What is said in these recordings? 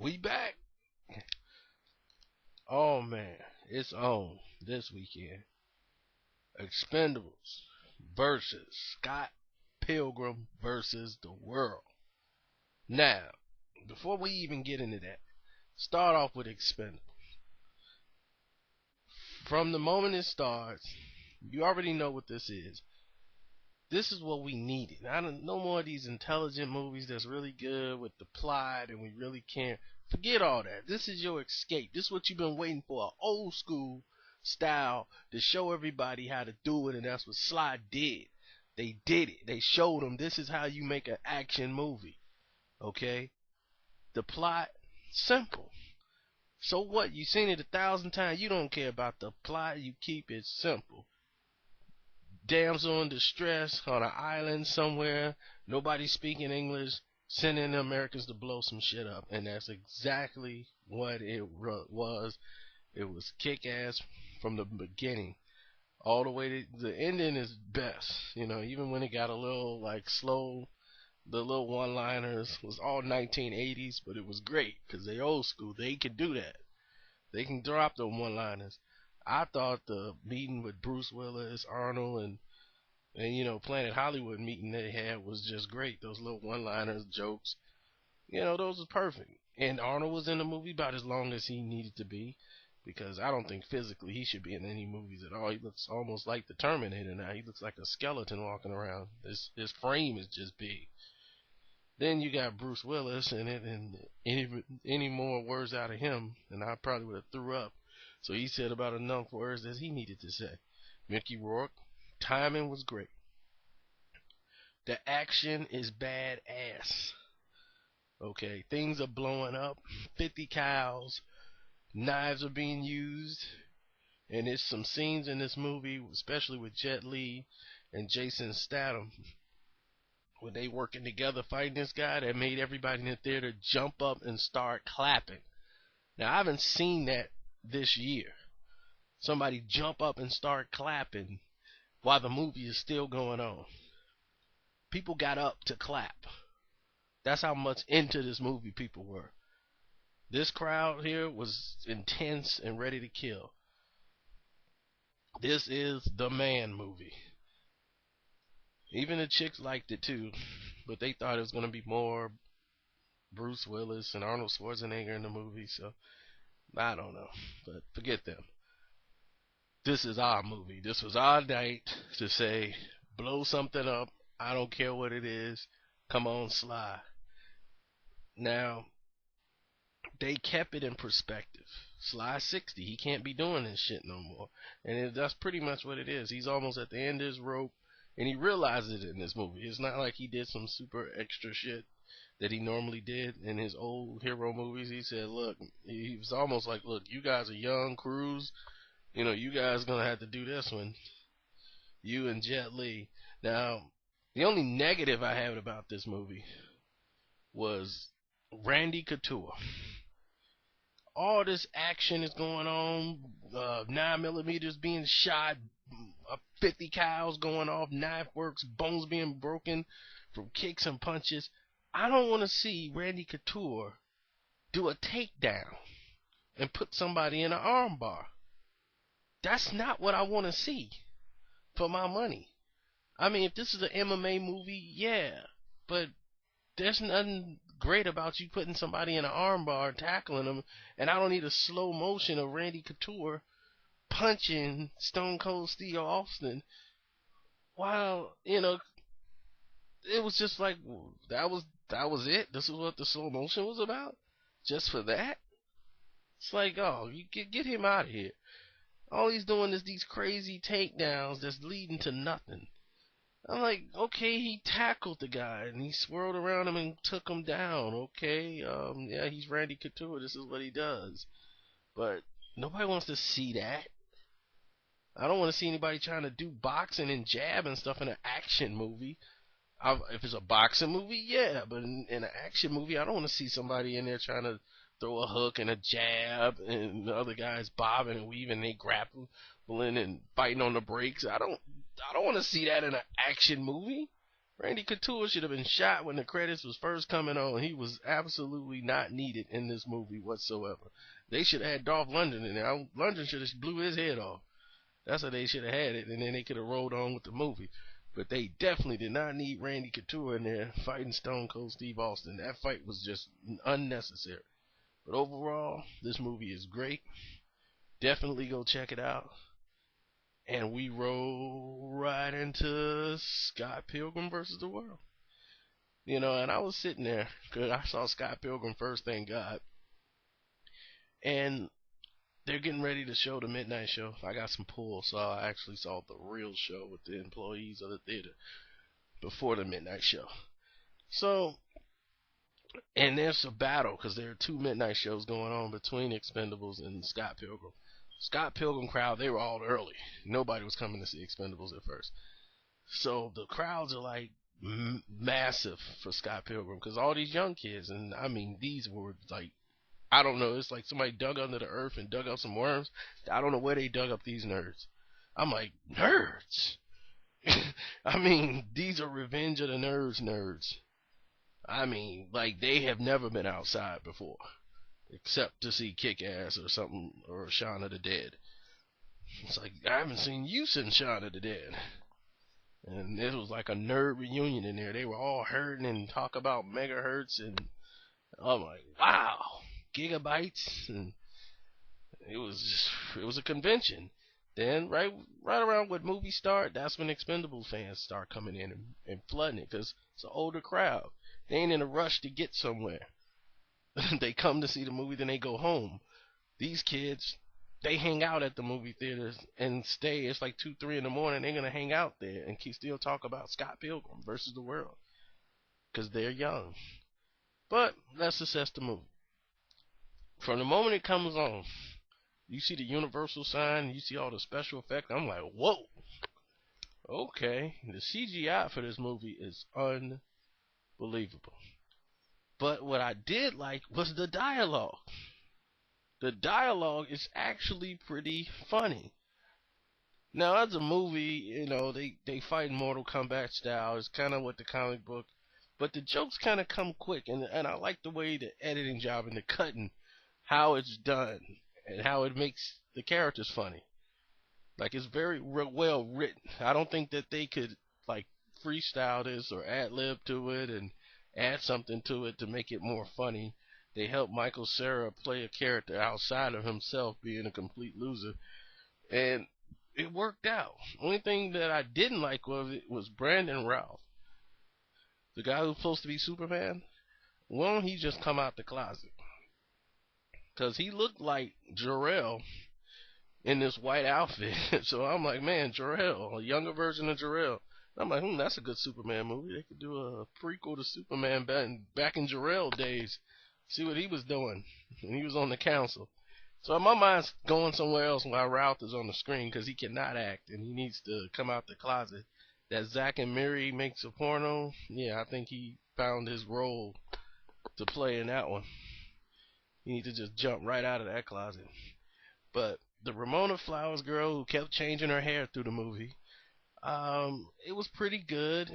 We back. Oh man, it's on this weekend. Expendables versus Scott Pilgrim versus the world. Now, before we even get into that, start off with Expendables. From the moment it starts, you already know what this is. This is what we needed. I don't no more of these intelligent movies that's really good with the plot and we really can't forget all that. This is your escape. This is what you've been waiting for, an old school style to show everybody how to do it, and that's what Sly did. They did it. They showed them this is how you make an action movie. Okay? The plot simple. So what? You've seen it 1,000 times. You don't care about the plot. You keep it simple. Damsel in distress on an island somewhere, nobody speaking English, sending the Americans to blow some shit up, and that's exactly what it was. It was kick ass from the beginning all the way to the ending is best. Even when it got a little like slow, the little one-liners was all 1980s, but it was great because they old school. They can do that. They can drop the one-liners. I thought the meeting with Bruce Willis, Arnold, and Planet Hollywood meeting they had was just great. Those little one-liners, jokes, those was perfect. And Arnold was in the movie about as long as he needed to be, because I don't think physically he should be in any movies at all. He looks almost like the Terminator now. He looks like a skeleton walking around. His frame is just big. Then you got Bruce Willis in it, and any more words out of him, and I probably would have threw up. So he said about enough words as he needed to say. Mickey Rourke, timing was great. The action is badass. Okay, things are blowing up. 50 cows, knives are being used, and there's some scenes in this movie, especially with Jet Li and Jason Statham, when they working together fighting this guy, that made everybody in the theater jump up and start clapping. Now I haven't seen that this year. Somebody jump up and start clapping while the movie is still going on. People got up to clap. That's how much into this movie people were. This crowd here was intense and ready to kill. This is the man movie. Even the chicks liked it too, but they thought it was going to be more Bruce Willis and Arnold Schwarzenegger in the movie, so I don't know. But forget them. This is our movie. This was our night to say, blow something up. I don't care what it is. Come on, Sly. Now, they kept it in perspective. Sly 60. He can't be doing this shit no more. And that's pretty much what it is. He's almost at the end of his rope, and he realizes it in this movie. It's not like he did some super extra shit that he normally did in his old hero movies. He said, look, he was almost like, look, you guys are young, Cruz. You guys gonna have to do this one. You and Jet Li. Now, the only negative I had about this movie was Randy Couture. All this action is going on. 9 millimeters being shot. 50 cows going off. Knife works. Bones being broken from kicks and punches. I don't want to see Randy Couture do a takedown and put somebody in an armbar. That's not what I want to see for my money. I mean, if this is an MMA movie, yeah, but there's nothing great about you putting somebody in an armbar, tackling them, and I don't need a slow motion of Randy Couture punching Stone Cold Steve Austin. While it was just like that was it. This is what the slow motion was about, just for that. It's like, oh, you get him out of here. All he's doing is these crazy takedowns that's leading to nothing. I'm like, okay, he tackled the guy and he swirled around him and took him down. Okay, yeah, he's Randy Couture. This is what he does. But nobody wants to see that. I don't want to see anybody trying to do boxing and jab and stuff in an action movie. If it's a boxing movie, yeah, but in an action movie, I don't want to see somebody in there trying to throw a hook and a jab and the other guys bobbing and weaving, they grappling and fighting on the brakes. I don't want to see that in an action movie. Randy Couture should have been shot when the credits was first coming on. He was absolutely not needed in this movie whatsoever. They should have had Dolph Lundgren in there. Lundgren should have blew his head off. That's how they should have had it, and then they could have rolled on with the movie. But they definitely did not need Randy Couture in there fighting Stone Cold Steve Austin. That fight was just unnecessary. But overall, this movie is great. Definitely go check it out. And we roll right into Scott Pilgrim versus the World. And I was sitting there because I saw Scott Pilgrim first, thank God. And they're getting ready to show the midnight show. I got some pull, so I actually saw the real show with the employees of the theater before the midnight show. So, and there's a battle because there are two midnight shows going on between Expendables and Scott Pilgrim. Scott Pilgrim crowd, they were all early. Nobody was coming to see Expendables at first. So the crowds are like massive for Scott Pilgrim because all these young kids, and I mean, these were like, I don't know, it's like somebody dug under the earth and dug out some worms. I don't know where they dug up these nerds. I'm like, nerds? I mean, these are Revenge of the Nerds. I mean, like, they have never been outside before, except to see Kick-Ass or something, or Shaun of the Dead. It's like, I haven't seen you since Shaun of the Dead. And it was like a nerd reunion in there. They were all herding and talk about megahertz, and I'm like, wow, gigabytes, and it was a convention. Then right around when movies start, that's when Expendables fans start coming in and flooding it because it's an older crowd. They ain't in a rush to get somewhere. They come to see the movie, then they go home. These kids, they hang out at the movie theaters and stay. It's like 2, 3 in the morning. They're gonna hang out there and still talk about Scott Pilgrim versus the World because they're young. But let's assess the movie. From the moment it comes on, you see the Universal sign, you see all the special effects. I'm like, whoa, okay. The CGI for this movie is unbelievable. But what I did like was the dialogue. The dialogue is actually pretty funny. Now, as a movie, they fight in Mortal Kombat style. It's kind of what the comic book. But the jokes kind of come quick. And I like the way the editing job and the cutting, how it's done, and how it makes the characters funny. Like, it's very well written. I don't think that they could, like, freestyle this or ad-lib to it and add something to it to make it more funny. They helped Michael Cera play a character outside of himself being a complete loser. And it worked out. Only thing that I didn't like of it was Brandon Routh. The guy who's supposed to be Superman. Why don't he just come out the closet? Because he looked like Jor-El in this white outfit. So I'm like, man, Jor-El, a younger version of Jor-El. I'm like, that's a good Superman movie. They could do a prequel to Superman back in Jor-El days. See what he was doing when he was on the council. So my mind's going somewhere else while Routh is on the screen because he cannot act and he needs to come out the closet. That Zack and Miri makes a porno. Yeah, I think he found his role to play in that one. He needs to just jump right out of that closet. But the Ramona Flowers girl who kept changing her hair through the movie, it was pretty good.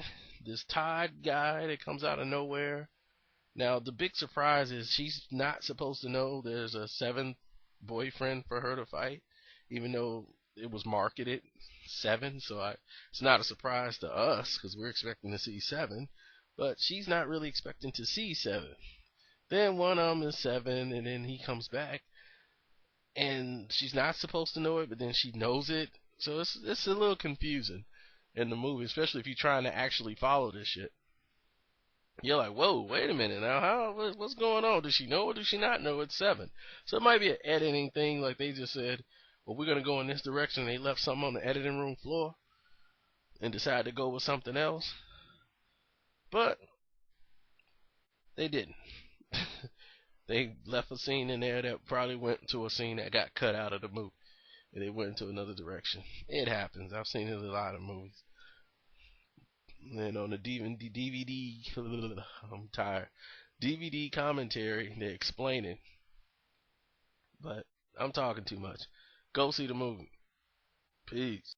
This Todd guy that comes out of nowhere. Now, the big surprise is she's not supposed to know there's a 7th boyfriend for her to fight, even though it was marketed 7, so it's not a surprise to us because we're expecting to see 7, but she's not really expecting to see 7. Then one of them is 7, and then he comes back, and she's not supposed to know it, but then she knows it, so it's a little confusing in the movie, especially if you're trying to actually follow this shit. You're like, whoa, wait a minute now, what's going on? Does she know or does she not know it's 7? So it might be an editing thing, like they just said, well, we're going to go in this direction. They left something on the editing room floor and decided to go with something else. But they didn't. They left a scene in there that probably went to a scene that got cut out of the movie. And they went into another direction. It happens. I've seen it in a lot of movies. And on the DVD, I'm tired. DVD commentary, they explain it. But I'm talking too much. Go see the movie. Peace.